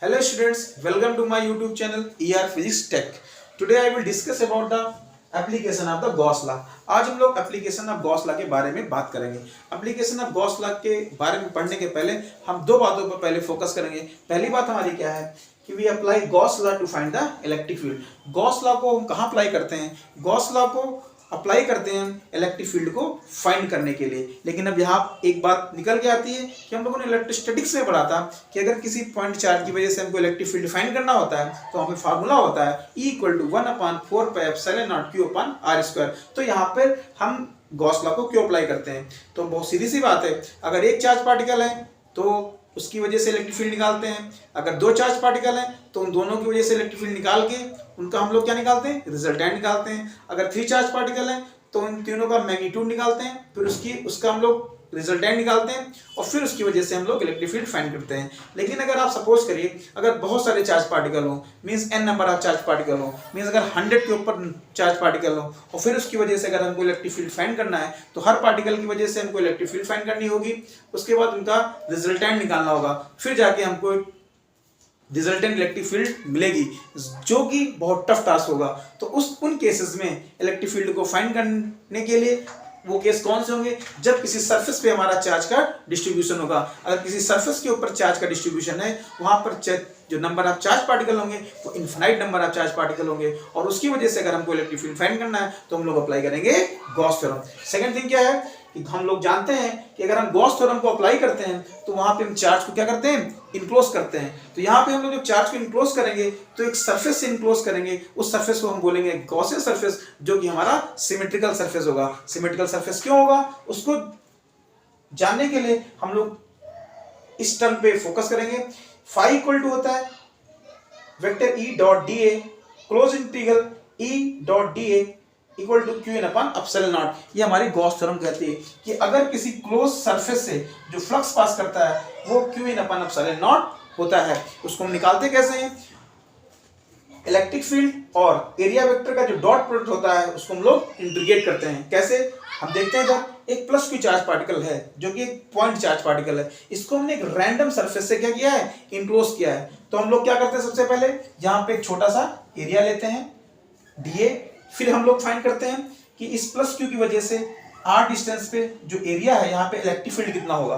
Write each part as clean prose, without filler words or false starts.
Hello students, welcome to my YouTube channel ER Physics Tech. Today I will discuss about the application of the Gauss law. आज हम लोग application of Gauss law के बारे में बात करेंगे। Application of Gauss law के बारे में पढ़ने के पहले हम दो बातों पर पहले फोकस करेंगे। पहली बात हमारी क्या है कि we apply Gauss law to find the electric field. Gauss law को हम कहाँ अप्लाई करते हैं? गॉस लॉ को अप्लाई करते हैं इलेक्ट्रिक फील्ड को फाइंड करने के लिए। लेकिन अब यहाँ एक बात निकल के आती है कि हम लोगों ने इलेक्ट्रोस्टैटिक्स में पढ़ा था कि अगर किसी पॉइंट चार्ज की वजह से हमको इलेक्ट्रिक फील्ड फाइंड करना होता है तो वहाँ पे फार्मूला होता है E=1/4πε0Q/r²। तो यहाँ पर हम गॉस लॉ को क्यों अप्लाई करते हैं? तो बहुत सीधी सी बात है, अगर एक चार्ज पार्टिकल है तो उसकी वजह से इलेक्ट्रिक फील्ड निकालते हैं। अगर दो चार्ज पार्टिकल हैं तो उन दोनों की वजह से इलेक्ट्रिक फील्ड निकाल के उनका हम लोग क्या निकालते हैं? रिजल्टेंट निकालते हैं। अगर थ्री चार्ज पार्टिकल हैं तो उन तीनों का मैग्नीट्यूड निकालते हैं, फिर उसका हम लोग रिजल्टेंट निकालते हैं और फिर उसकी वजह से हम लोग इलेक्ट्रिक फील्ड फाइंड करते हैं। लेकिन अगर आप सपोज करिए अगर बहुत सारे चार्ज पार्टिकल हो, means n number of charge particle हो, मींस अगर 100 के ऊपर चार्ज पार्टिकल हो और फिर उसकी वजह से अगर हमको इलेक्ट्रिक फील्ड फाइंड करना है तो हर पार्टिकल की वजह से हमको इलेक्ट्रिक फील्ड फाइंड करनी होगी। उसके बाद उनका रिजल्टेंट निकालना होगा, फिर जाके हमको रिजल्टेंट इलेक्ट्रिक फील्ड मिलेगी, जो कि बहुत टफ टास्क होगा। तो उन केसेस में इलेक्ट्रिक फील्ड को फाइंड करने के लिए वो केस कौन से होंगे? जब किसी सरफेस पे हमारा चार्ज का डिस्ट्रीब्यूशन होगा। अगर किसी सरफेस के ऊपर चार्ज का डिस्ट्रीब्यूशन है, वहां पर जो नंबर ऑफ चार्ज पार्टिकल होंगे वो infinite number of charge particle होंगे और उसकी वजह से अगर हमको इलेक्ट्रिक फील्ड फाइंड करना है तो हम लोग अप्लाई करेंगे गॉस थ्योरम। सेकंड थिंग क्या है कि हम लोग जानते हैं कि अगर हम गॉस थ्योरम को अप्लाई करते हैं तो वहां पे हम चार्ज को क्या करते हैं? इनक्लोज करते हैं। तो यहाँ पे हम लोग जब चार्ज को इनक्लोज करेंगे तो एक सरफेस से इनक्लोज करेंगे, उस सरफेस को हम बोलेंगे गॉसियन सरफेस, जो कि हमारा सिमेट्रिकल सरफेस होगा। सिमेट्रिकल सरफेस क्यों होगा उसको जानने के लिए हम लोग इस टर्म पे फोकस करेंगे। फाई इक्वल टू होता है vector E dot d A close integral E dot d A equal to Qn/ε0। ये हमारी गॉस थ्योरम कहती है कि अगर किसी क्लोज सरफेस से जो फ्लक्स पास करता है वो Qn/ε0 होता है। उसको हम निकालते कैसे हैं? इलेक्ट्रिक फील्ड और एरिया वेक्टर का जो डॉट प्रोडक्ट होता है उसको हम लोग इंटीग्रेट करते हैं। कैसे? हम देखते हैं जब एक प्लस Q चार्ज पार्टिकल है जो कि एक पॉइंट चार्ज पार्टिकल है, इसको हमने एक रैंडम सरफेस से क्या किया है? इनक्लोज किया है। तो हम लोग क्या करते हैं? सबसे पहले यहाँ पे एक छोटा सा एरिया लेते हैं dA, फिर हम लोग फाइंड करते हैं कि इस प्लस Q की वजह से r डिस्टेंस पे जो एरिया है यहाँ पे इलेक्ट्रिक फील्ड कितना होगा।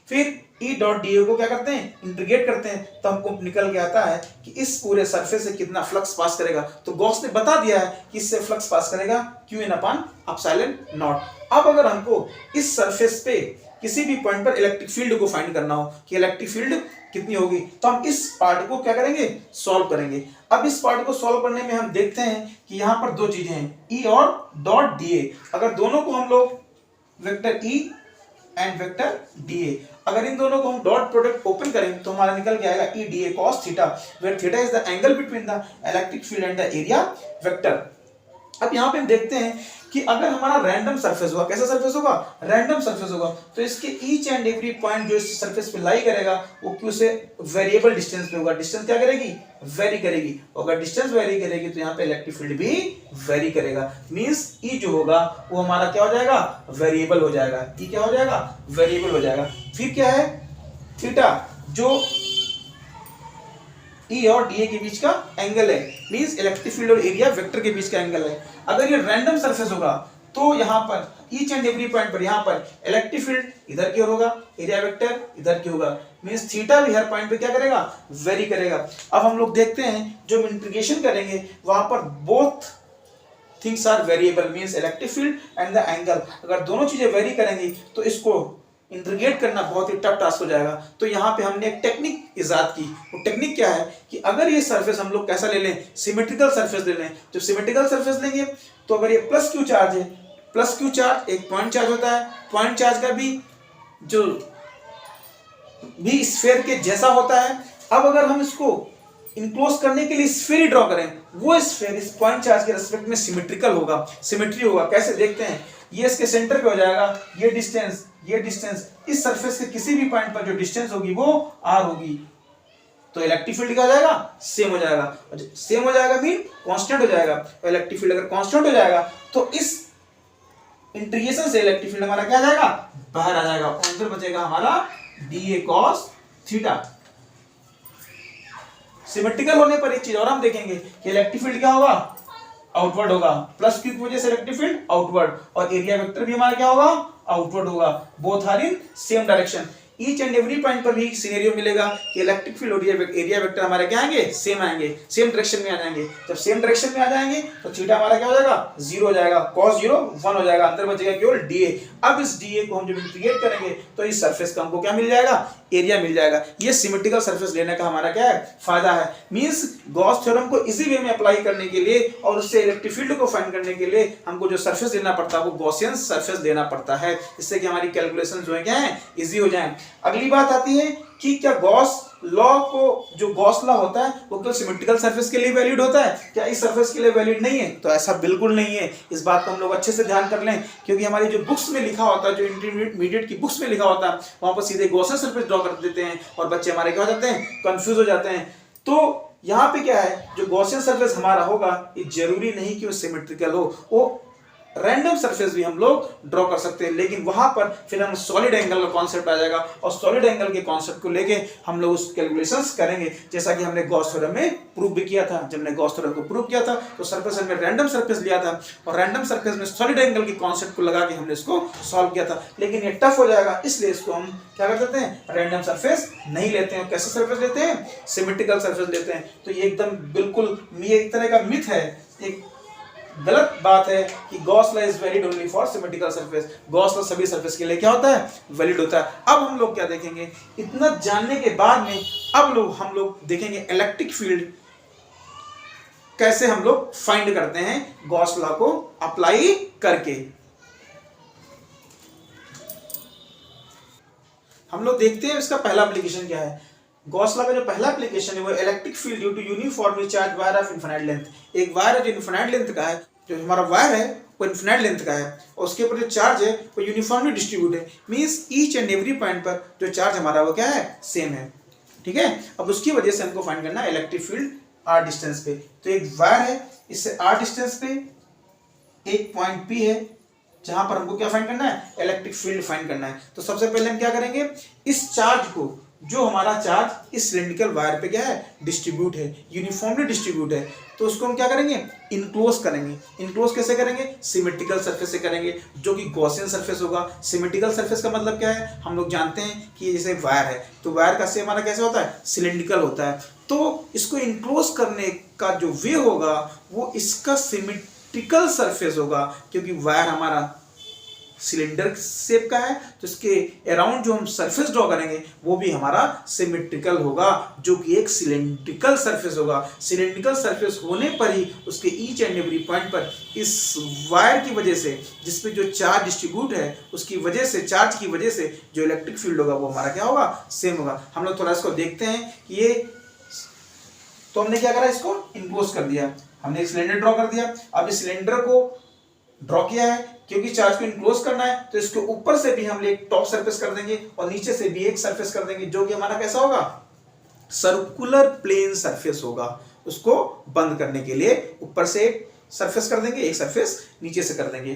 फिर E डॉट डी ए को क्या करते हैं? इंटीग्रेट करते हैं, तो हमको निकल के आता है कि इस पूरे सरफेस से कितना फ्लक्स पास करेगा। तो गॉस ने बता दिया है कि इससे फ्लक्स पास करेगा Qn/ε0। अब अगर हमको इस सरफेस पे किसी भी पॉइंट पर इलेक्ट्रिक फील्ड को फाइंड करना हो कि इलेक्ट्रिक फील्ड कितनी होगी, तो हम इस पार्ट को क्या करेंगे? सॉल्व करेंगे। अब इस पार्ट को सॉल्व करने में हम देखते हैं कि यहाँ पर दो चीजें हैं, E और डॉट डी ए। अगर दोनों को हम लोग vector E and vector D A, अगर इन दोनों को हम डॉट प्रोडक्ट ओपन करें तो हमारा निकल के आएगा E d A cos theta, where theta is the angle between the electric field and the area vector. अब यहाँ पे हम देखते हैं कि अगर हमारा रैंडम सरफेस होगा, कैसा सरफेस होगा? रैंडम सरफेस होगा, तो इसके ईच एंड एवरी पॉइंट जो इस सरफेस पे लाई करेगा वो Q से वेरिएबल डिस्टेंस पे होगा। डिस्टेंस क्या करेगी? वेरी करेगी। अगर डिस्टेंस वेरी करेगी तो यहाँ पे इलेक्ट्रिक फील्ड भी वेरी करेगा। मींस E जो होगा वो हमारा क्या हो जाएगा? वेरिएबल हो जाएगा। E क्या हो जाएगा? वेरिएबल हो जाएगा। फिर क्या है? थीटा, जो E और dA के बीच का एंगल है, मींस इलेक्ट्रिक फील्ड और एरिया वेक्टर के बीच का एंगल है। अगर ये रैंडम सरफेस होगा तो यहाँ पर ईच एंड एवरी पॉइंट पर यहाँ पर इलेक्ट्रिक फील्ड इधर की ओर होगा, एरिया वेक्टर इधर की होगा, मींस थीटा भी हर पॉइंट पे क्या करेगा? वेरी करेगा। अब हम लोग देखते हैं जो इंटीग्रेशन करेंगे वहां पर both things are variable, means electric field and the angle. अगर दोनों चीजें वेरी करेंगी तो इसको इंटीग्रेट करना बहुत ही टफ टास्क हो जाएगा। तो यहाँ पे हमने एक टेक्निक इजाद की। वो टेक्निक क्या है कि अगर ये सरफेस हम लोग कैसा ले लें? सिमेट्रिकल सरफेस ले लें। जब सिमेट्रिकल सरफेस लेंगे तो अगर ये प्लस Q चार्ज है, प्लस Q चार्ज एक पॉइंट चार्ज होता है, पॉइंट चार्ज का भी जो भी स्फीयर के जैसा होता है। अब अगर हम इसको इनक्लोज करने के लिए स्फीयर ड्रॉ करें, वो स्फीयर इस पॉइंट चार्ज के रेस्पेक्ट में सिमेट्रिकल होगा, सिमेट्री होगा। कैसे? देखते हैं। ये इसके सेंटर पे हो जाएगा, ये डिस्टेंस, ये डिस्टेंस, इस सरफेस के किसी भी पॉइंट पर जो डिस्टेंस होगी वो r होगी, तो इलेक्ट्रिक फील्ड क्या हो जाएगा? सेम हो जाएगा। सेम हो जाएगा मीन कांस्टेंट हो जाएगा। और इलेक्ट्रिक फील्ड अगर कांस्टेंट हो जाएगा तो इस इंटीग्रेशन से इलेक्ट्रिक फील्ड हमारा क्या आ जाएगा? बाहर आ जाएगा। अंदर बचेगा हमारा dA cos थीटा। सिमेट्रिकल होने पर एक चीज और हम देखेंगे कि इलेक्ट्रिक फील्ड क्या होगा, आउटवर्ड होगा, प्लस क्यू की वजह से इलेक्ट्रिक फील्ड आउटवर्ड, और एरिया वेक्टर भी हमारा क्या होगा, आउटवर्ड होगा, both are in same direction. Each and every point पर भी सिनेरियो मिलेगा कि इलेक्ट्रिक फील्ड और एरिया वेक्टर हमारे क्या आएंगे, सेम आएंगे, सेम डायरेक्शन में आ जाएंगे। जब सेम डायरेक्शन में आ जाएंगे तो थीटा हमारा क्या हो जाएगा, 0 हो जाएगा, cos 0 1 हो जाएगा, अंदर बचेगा केवल dA। अब इस dA को हम जब इंटीग्रेट करेंगे तो इस सरफेस का हमको क्या मिल जाएगा, एरिया मिल जाएगा। ये सिमेट्रिकल सरफेस लेने का हमारा क्या है, फायदा है। मींस गॉस थ्योरम को इजी वे में अप्लाई करने के लिए और उससे इलेक्ट्रिक फील्ड को फाइंड करने के लिए हमको जो सरफेस लेना पड़ता है वो गॉसियन सरफेस लेना पड़ता है, इससे कि हमारी कैलकुलेशन जो है क्या है, इजी हो जाए। अगली बात आती है कि क्या गॉस लॉ को, जो गॉस लॉ होता है वो केवल सिमेट्रिकल सरफेस के लिए वैलिड होता है, क्या इस सरफेस के लिए वैलिड नहीं है? तो ऐसा बिल्कुल नहीं है। इस बात को हम लोग अच्छे से ध्यान कर लें, क्योंकि हमारी जो बुक्स में लिखा होता है, जो इंटरमीडिएट की बुक्स में लिखा होता है, वहां पर सीधे गॉसियन सरफेस ड्रॉ कर देते हैं और बच्चे हमारे क्या हो जाते हैं, कंफ्यूज हो जाते हैं। तो यहाँ पे क्या है, जो गॉसियन सरफेस हमारा होगा ये जरूरी नहीं कि वो सिमेट्रिकल हो, वो रैंडम सरफेस भी हम लोग ड्रॉ कर सकते हैं, लेकिन वहां पर फिर हम सॉलिड एंगल का कॉन्सेप्ट आ जाएगा और सॉलिड एंगल के कॉन्सेप्ट को लेके हम लोग उस कैलकुलेशंस करेंगे, जैसा कि हमने गॉस थ्योरम में प्रूव भी किया था। जब हमने गॉस थ्योरम को प्रूव किया था तो सरफेस हमने रैंडम सरफेस लिया था और रैंडम सरफेस में सॉलिड एंगल के कॉन्सेप्ट को लगा के हमने इसको सॉल्व किया था, लेकिन ये टफ हो जाएगा, इसलिए इसको हम क्या कर देते हैं, रैंडम सरफेस नहीं लेते हैं। कैसे सरफेस लेते हैं, सिमेट्रिकल सरफेस लेते हैं। तो ये एकदम बिल्कुल ये एक तरह का मिथ है, एक गलत बात है कि Gauss law is valid only for symmetrical surface. Gauss law सभी सरफेस के लिए क्या होता है, वैलिड होता है। अब हम लोग क्या देखेंगे, इतना जानने के बाद में अब हम लोग देखेंगे इलेक्ट्रिक फील्ड कैसे हम लोग फाइंड करते हैं गॉस लॉ को अप्लाई करके। हम लोग देखते हैं इसका पहला एप्लीकेशन क्या है। गॉस लॉ का जो पहला एप्लीकेशन है वो electric field due to uniformly charge wire of infinite length. एक वायर है जो इनफिनिट लेंथ का है, जो हमारा वायर है वो इनफिनिट लेंथ का है और उसके ऊपर जो चार्ज है वो यूनिफॉर्मली डिस्ट्रीब्यूट है। Means each and every point पर जो चार्ज हमारा वो क्या है, सेम है। ठीक है, अब उसकी वजह से हमको फाइंड करना है इलेक्ट्रिक फील्ड r डिस्टेंस पे। तो एक वायर है, इससे r डिस्टेंस पे एक पॉइंट P है जहां पर हमको क्या फाइंड करना है, इलेक्ट्रिक फील्ड फाइंड करना है। तो सबसे पहले हम क्या करेंगे, इस चार्ज को, जो हमारा चार्ज इस सिलिंड्रिकल वायर पे क्या है, डिस्ट्रीब्यूट है, यूनिफॉर्मली डिस्ट्रीब्यूट है, तो उसको हम क्या करेंगे, इनक्लोज करेंगे। इनक्लोज कैसे करेंगे, सिमेट्रिकल सरफेस से करेंगे, जो कि गॉसियन सरफेस होगा। सिमेट्रिकल सरफेस का मतलब क्या है, हम लोग जानते हैं कि जैसे वायर है तो वायर का शेप हमारा कैसे होता है, सिलिंड्रिकल होता है। तो इसको इनक्लोज करने का जो वे होगा वो इसका सिमेट्रिकल सरफेस होगा, क्योंकि वायर हमारा सिलेंडर शेप का है तो इसके अराउंड जो हम सरफेस ड्रॉ करेंगे वो भी हमारा सिमेट्रिकल होगा, जो कि एक सिलेंड्रिकल सरफेस होगा। सिलेंड्रिकल सरफेस होने पर ही उसके ईच एंड एवरी पॉइंट पर इस वायर की वजह से, जिसपे जो चार्ज डिस्ट्रीब्यूट है उसकी वजह से, चार्ज की वजह से जो इलेक्ट्रिक फील्ड होगा वो हमारा क्या होगा, सेम होगा। हम लोग थोड़ा इसको देखते हैं कि ये, तो हमने क्या करा, इसको इनक्लोज कर दिया, हमने एक सिलेंडर ड्रॉ कर दिया। अब इस सिलेंडर को ड्रॉ किया है क्योंकि चार्ज को इनक्लोज करना है, तो इसके ऊपर से भी हम एक टॉप सरफेस कर देंगे और नीचे से भी एक सरफेस कर देंगे, जो कि हमारा कैसा होगा, सर्कुलर प्लेन सरफेस होगा। उसको बंद करने के लिए ऊपर से एक सरफेस कर देंगे, एक सरफेस नीचे से कर देंगे।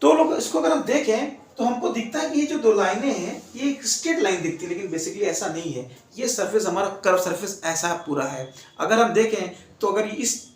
तो लोग इसको अगर हम देखें तो हमको दिखता है कि ये जो दो लाइनें हैं ये एक स्ट्रेट लाइन दिखती है, लेकिन बेसिकली ऐसा नहीं है। ये सरफेस हमारा कर्व सरफेस ऐसा पूरा है। अगर हम देखें तो अगर इस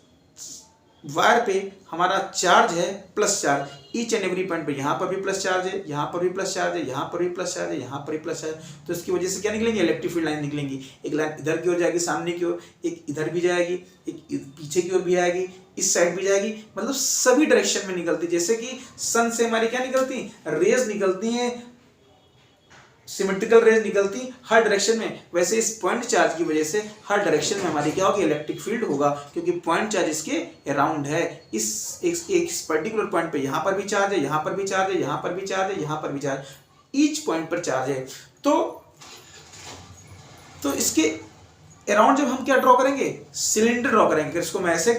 वायर पे हमारा चार्ज है plus charge, each and every point पे, यहाँ पर भी प्लस चार्ज है, यहाँ पर भी प्लस चार्ज है, यहाँ पर भी प्लस चार्ज है, यहाँ पर भी प्लस चार्ज, तो इसकी वजह से क्या निकलेंगे, इलेक्ट्रिक फील्ड लाइन निकलेंगी। एक लाइन इधर की ओर जाएगी सामने की ओर, एक इधर भी जाएगी, एक पीछे की ओर भी आएगी, इस साइड भी जाएगी, मतलब सभी डायरेक्शन में निकलती। जैसे कि सन से हमारी क्या निकलती, रेज निकलती हैं, सिमेट्रिकल रेज निकलती हर डायरेक्शन में, वैसे इस पॉइंट चार्ज की वजह से हर डायरेक्शन में हमारी क्या होगी, इलेक्ट्रिक फील्ड होगा, क्योंकि पॉइंट चार्ज इसके अराउंड है। इस एक पर्टिकुलर पॉइंट पे यहाँ पर भी चार्ज है, यहाँ पर भी चार्ज है, यहाँ पर भी चार्ज है, यहाँ पर भी चार्ज, ईच पॉइंट पर चार्ज है। तो इसके अराउंड जब हम क्या ड्रॉ करेंगे, सिलेंडर ड्रॉ करेंगे। अगर इसको मैं ऐसे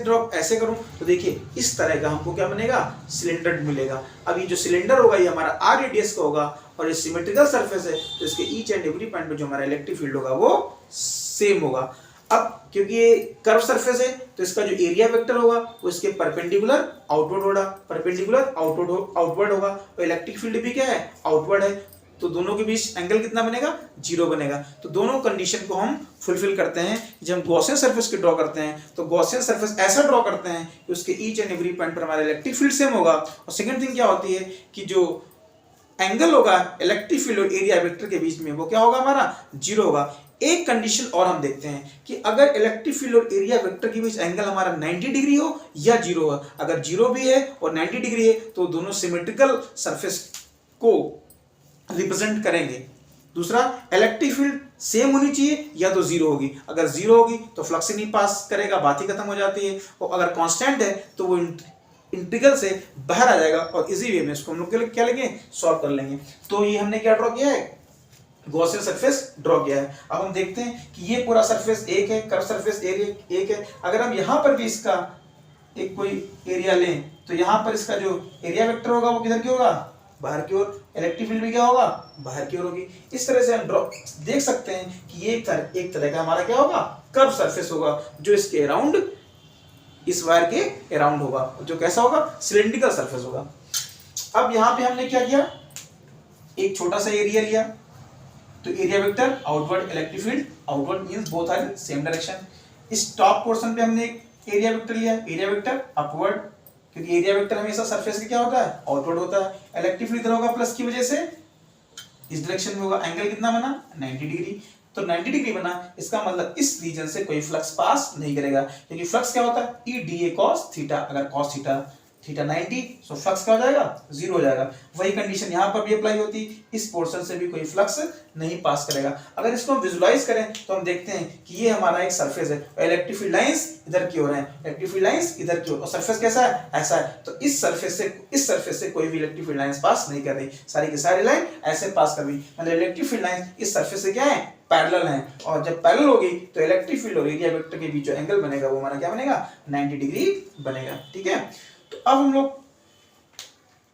करूं तो देखिए इस तरह का हमको क्या बनेगा, सिलेंडर मिलेगा। अब ये जो सिलेंडर होगा ये हमारा आर रेडियस का होगा और ये सिमेट्रिकल सरफेस है, तो इसके ईच एंड एवरी पॉइंट पे जो हमारा इलेक्ट्रिक फील्ड होगा वो सेम होगा। अब क्योंकि ये कर्व सरफेस है तो इसका जो एरिया वेक्टर होगा वो इसके परपेंडिकुलर आउटवर्ड होगा, परपेंडिकुलर आउटवर्ड होगा, और इलेक्ट्रिक फील्ड भी क्या है, आउटवर्ड है। तो दोनों के बीच एंगल कितना बनेगा, 0 बनेगा। तो दोनों कंडीशन को हम फुलफिल करते हैं। जब हम गॉसियन सरफेस को ड्रॉ करते हैं तो गॉसियन सरफेस ऐसा ड्रॉ करते हैं कि उसके ईच एंड एवरी पॉइंट पर हमारा इलेक्ट्रिक फील्ड सेम होगा। और सेकंड थिंग क्या होती है कि जो एंगल होगा इलेक्ट्रिक फील्ड और एरिया वेक्टर के बीच में वो क्या होगा, हमारा 0 होगा। एक कंडीशन और हम देखते हैं कि अगर इलेक्ट्रिक फील्ड और एरिया वेक्टर के बीच एंगल हमारा 90 डिग्री हो या 0 हो। अगर 0 भी है और 90 डिग्री है तो दोनों सिमेट्रिकल सरफेस को रिप्रेजेंट करेंगे। दूसरा, इलेक्ट्रिक फील्ड सेम होनी चाहिए या तो 0 होगी। अगर 0 होगी तो फ्लक्स ही नहीं पास करेगा, बात ही खत्म हो जाती है। और अगर कांस्टेंट है तो वो इंटीग्रल से बाहर आ जाएगा और इसी वे में इसको हम लोग क्या लेंगे, सॉल्व कर लेंगे। तो ये हमने क्या ड्रॉ किया है, गॉसियन सरफेस ड्रॉ किया है। अब हम देखते हैं कि ये पूरा सरफेस एक है, कर्व सरफेस एरिया एक है। अगर हम यहाँ पर भी इसका एक कोई एरिया लें तो यहाँ पर इसका जो एरिया वेक्टर होगा वो किधर की होगा, बाहर की ओर। इलेक्ट्रिक फील्ड भी क्या होगा, बाहर की ओर होगी। इस तरह से हम ड्रॉ देख सकते हैं कि ये एक तरह का हमारा क्या होगा, कर्व सरफेस होगा जो इसके अराउंड, इस वायर के अराउंड होगा, जो कैसा होगा, सिलिंड्रिकल सरफेस होगा। अब यहाँ पे हमने क्या किया, एक छोटा सा एरिया लिया तो area vector outward, electric field outward, means both are in same direction. इस टॉप पोर्शन पे हमने एक एरिया वेक्टर लिया, एरिया वेक्टर अपवर्ड, क्योंकि एरिया वेक्टर हमेशा सरफेस का क्या होता है, आउटवर्ड होता है। इलेक्ट्रिक फील्ड इधर होगा प्लस की वजह से इस डायरेक्शन में होगा। एंगल कितना बना, 90 डिग्री। तो 90 डिग्री बना, इसका मतलब इस रीजन से कोई फ्लक्स पास नहीं करेगा, क्योंकि फ्लक्स क्या होता है, E D A cos theta. अगर कॉस थीटा 90 तो फ्लक्स क्या हो जाएगा, 0 हो जाएगा। वही कंडीशन यहाँ पर भी अप्लाई होती, इस पोर्शन से भी कोई फ्लक्स नहीं पास करेगा। अगर इसको हम विजुलाइज करें तो हम देखते हैं कि ये हमारा एक सरफेस है और इलेक्ट्रिक फील्ड लाइंस इधर की ओर है, इलेक्ट्रिक फील्ड लाइंस इधर की ओर, और सरफेस कैसा है, ऐसा है। तो इस सरफेस से कोई भी इलेक्ट्रिक फील्ड लाइंस पास नहीं कर रही, सारी की सारी लाइन ऐसे पास कर रही। मतलब इलेक्ट्रिक फील्ड लाइंस इस सरफेस से क्या है, पैरेलल है। और जब पैरेलल होगी तो इलेक्ट्रिक फील्ड और एरिया वेक्टर के बीच जो एंगल बनेगा वो हमारा क्या बनेगा, 90 डिग्री बनेगा। ठीक है, तो अब हम लोग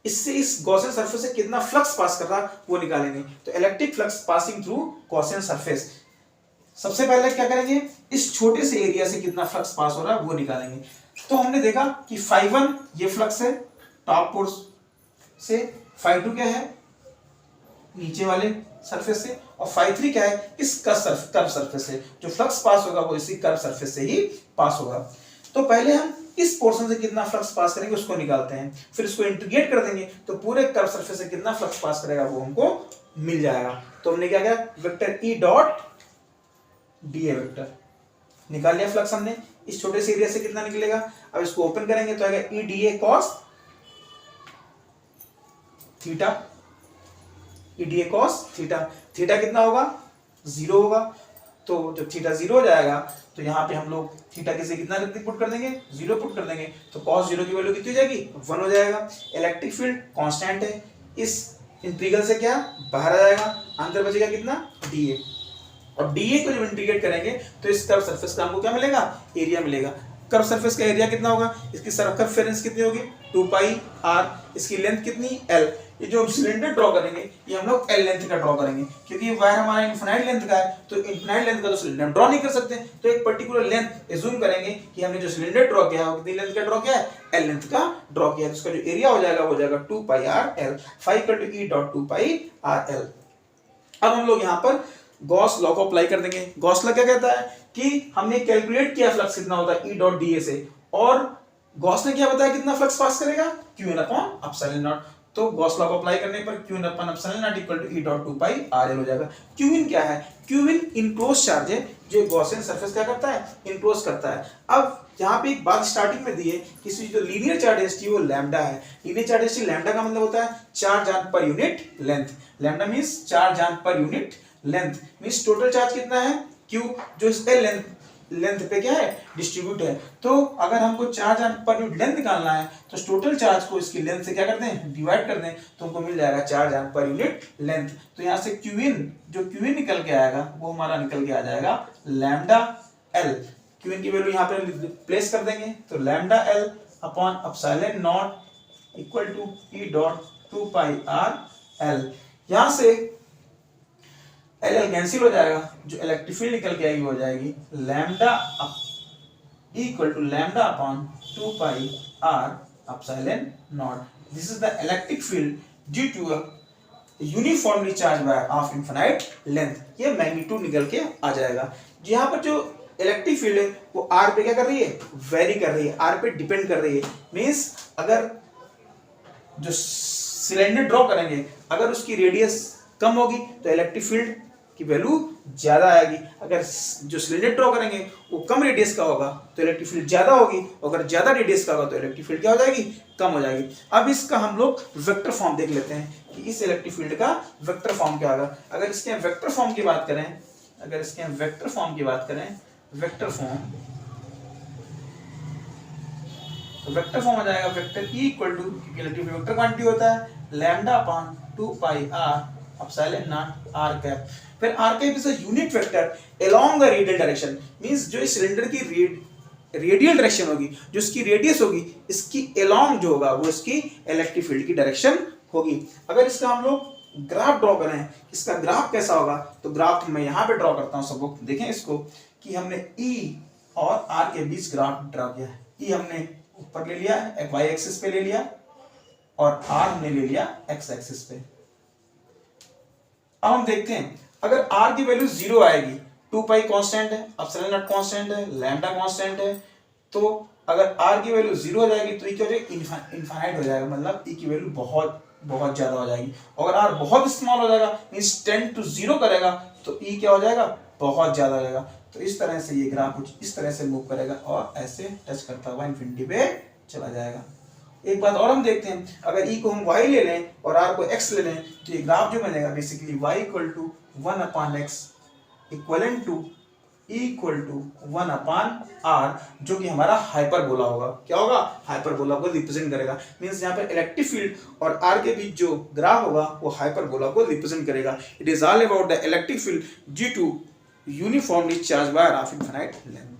इससे इस गॉसियन सरफेस से कितना फ्लक्स पास कर रहा है वो निकालेंगे। तो electric flux passing through Gaussian surface, सबसे पहले क्या करेंगे, इस छोटे से एरिया से कितना फ्लक्स पास हो रहा है वो निकालेंगे। तो हमने देखा कि φ1 ये फ्लक्स है टॉप पोर्स से, φ2 क्या है, नीचे वाले सरफेस से, और φ3 क्या है, इस कर्व सरफेस से। जो फ्लक्स पास होगा वो इसी कर्व सरफेस से ही पास होगा। तो पहले हम इस पोर्शन से कितना फ्लक्स पास करेंगे उसको निकालते हैं, फिर इसको इंटीग्रेट कर देंगे तो पूरे कर्व सरफेस से कितना फ्लक्स पास करेगा वो हमको मिल जाएगा। तो हमने क्या किया, वेक्टर ई डॉट डी ए वेक्टर निकाल लिया फ्लक्स हमने। इस छोटे से एरिया से कितना निकलेगा, अब इसको ओपन करेंगे तो आएगा E D A cos theta, E D A cos theta. Theta कितना होगा, 0 होगा। तो जब थीटा 0 हो जाएगा तो यहाँ पे हम लोग थीटा के से कितना पुट कर देंगे, 0 पुट कर देंगे। तो cos 0 की वैल्यू कितनी हो जाएगी, 1 हो जाएगा। इलेक्ट्रिक फील्ड कांस्टेंट है, इस इंटीग्रल से क्या बाहर आ जाएगा, अंदर बचेगा कितना, dA। और dA को जब इंटीग्रेट करेंगे तो इस कर्व सरफेस का हमको क्या मिलेगा, एरिया मिलेगा। कर्व सरफेस का एरिया कितना होगा, इसकी सर्कमफेरेंस कितनी होगी, 2 पाई r, इसकी लेंथ कितनी, l। ये जो हम सिलेंडर ड्रॉ करेंगे ये हम लोग l लेंथ का ड्रॉ करेंगे, क्योंकि ये वायर हमारा इनफिनाइट लेंथ का है। तो इनफिनाइट लेंथ का तो सिलेंडर ड्रॉ नहीं कर सकते, तो एक पर्टिकुलर लेंथ एज्यूम करेंगे कि हमने जो सिलेंडर ड्रॉ किया है वो कितनी लेंथ का ड्रॉ किया है, l लेंथ का ड्रॉ किया है। तो इसका जो एरिया हो जाएगा वो हो जाएगा 2 पाई r l, phi equal to e dot 2 pi r l। अब हम लोग यहाँ पर गॉस लॉ को अप्लाई कर देंगे। गॉस लॉ क्या कहता है कि हमने कैलकुलेट किया फ्लक्स कितना होता है, ई डॉट डी ए से, और गॉस ने क्या बताया कितना फ्लक्स पास करेगा, Q in upon epsilon naught. तो गॉस लॉ को अप्लाई करने पर Q in upon epsilon naught equal to E dot 2 pi R L हो जाएगा। क्यू इन क्या है, क्यू इन इनक्लोज चार्ज है जो गॉसियन सरफेस क्या करता है, इनक्लोज करता है। अब यहाँ पे एक बात स्टार्टिंग में दी है कि जो लीनियर चार्ज डेंसिटी वो लैम्डा है। लीनियर चार्ज डेंसिटी लैम्डा का मतलब होता है charge on per unit length. Lambda means charge on per unit length, means total charge कितना है, क्यू, जो इस लेंथ पे क्या है, डिस्ट्रीब्यूट है। तो अगर हमको charge on per unit length निकालना है तो टोटल चार्ज को इसकी लेंथ से क्या करते हैं, डिवाइड कर दें, तो हमको मिल जाएगा charge on per unit length. तो यहाँ से क्यू इन, जो क्यू इन निकल के आएगा वो हमारा निकल के आ जाएगा लैम्डा एल। क्यू इन की वैल्यू यहाँ पे प्लेस कर देंगे तो lambda L upon epsilon naught equal to E dot 2 pi R L. यहाँ से एल एल कैंसिल हो जाएगा, जो इलेक्ट्रिक फील्ड निकल के आएगी हो जाएगी lambda equal to lambda upon 2 pi R epsilon naught. This is the electric field due to uniformly charge wire of infinite length, ये मैग्नीट्यूड निकल के आ जाएगा। यहाँ पर जो इलेक्ट्रिक फील्ड है वो आर पे क्या कर रही है, वेरी कर रही है, आर पे डिपेंड कर रही है। मींस अगर जो सिलेंडर ड्रॉ करेंगे अगर उसकी रेडियस कम होगी तो इलेक्ट्रिक फील्ड की वैल्यू ज्यादा आएगी, अगर जो सिलेंडर ड्रॉ करेंगे वो कम रेडियस का होगा तो इलेक्ट्रिक फील्ड ज्यादा होगी, अगर ज्यादा रेडियस का होगा तो इलेक्ट्रिक फील्ड क्या हो जाएगी, कम हो जाएगी। अब इसका हम लोग वेक्टर फॉर्म देख लेते हैं कि इस इलेक्ट्रिक फील्ड का वेक्टर फॉर्म क्या होगा। अगर इसके वेक्टर फॉर्म की बात करें, वेक्टर फॉर्म आ जाएगा वेक्टर E इक्वल टू, क्योंकि इलेक्ट्रिक फील्ड वेक्टर क्वांटिटी होता है, lambda upon 2 pi r epsilon not r cap. फिर r cap is a unit vector along the radial direction, means जो इस सिलेंडर की रेडियल डायरेक्शन होगी, जो इसकी रेडियस होगी, इसकी अलोंग जो होगा वो इसकी इलेक्ट्रिक फील्ड की डायरेक्शन होगी। अगर इसका हम लोग ग्राफ ड्रॉ करें, इसका ग्राफ कैसा होगा, तो ग्राफ मैं यहाँ पे ड्रॉ करता हूँ, सब लोग देखें इसको कि हमने E और R के बीच ग्राफ ड्रॉ किया है। E हमने ऊपर ले लिया, y एक्सिस पे ले लिया, और R हमने ले लिया x एक्सिस पे। अब हम देखते हैं अगर R की वैल्यू 0 आएगी, 2 पाई कांस्टेंट है, एप्सिलॉन नॉट कांस्टेंट है, लैम्डा कांस्टेंट है, तो अगर R की वैल्यू 0 हो जाएगी तो E क्या हो जाएगी, इनफाइनाइट हो जाएगा, मतलब E की वैल्यू बहुत बहुत ज्यादा हो जाएगी। अगर R बहुत स्मॉल हो जाएगा, मींस 10 to 0 करेगा तो E क्या हो जाएगा, बहुत ज्यादा हो जाएगा। तो इस तरह से ये ग्राफ कुछ इस तरह से मूव करेगा और ऐसे टच करता हुआ इनफिनिटी पे चला जाएगा। एक बात और हम देखते हैं, अगर E को हम y ले लें और R को x ले लें तो ये ग्राफ जो बनेगा basically y equal to 1 upon x equivalent to E equal to 1 upon r, जो कि हमारा हाइपरबोला होगा। क्या होगा, हाइपरबोला को रिप्रेजेंट करेगा। मींस यहाँ पर इलेक्ट्रिक फील्ड और r के बीच जो ग्राफ होगा वो हाइपरबोला को रिप्रेजेंट करेगा। It is all about the electric field due to uniformly charge wire of infinite length.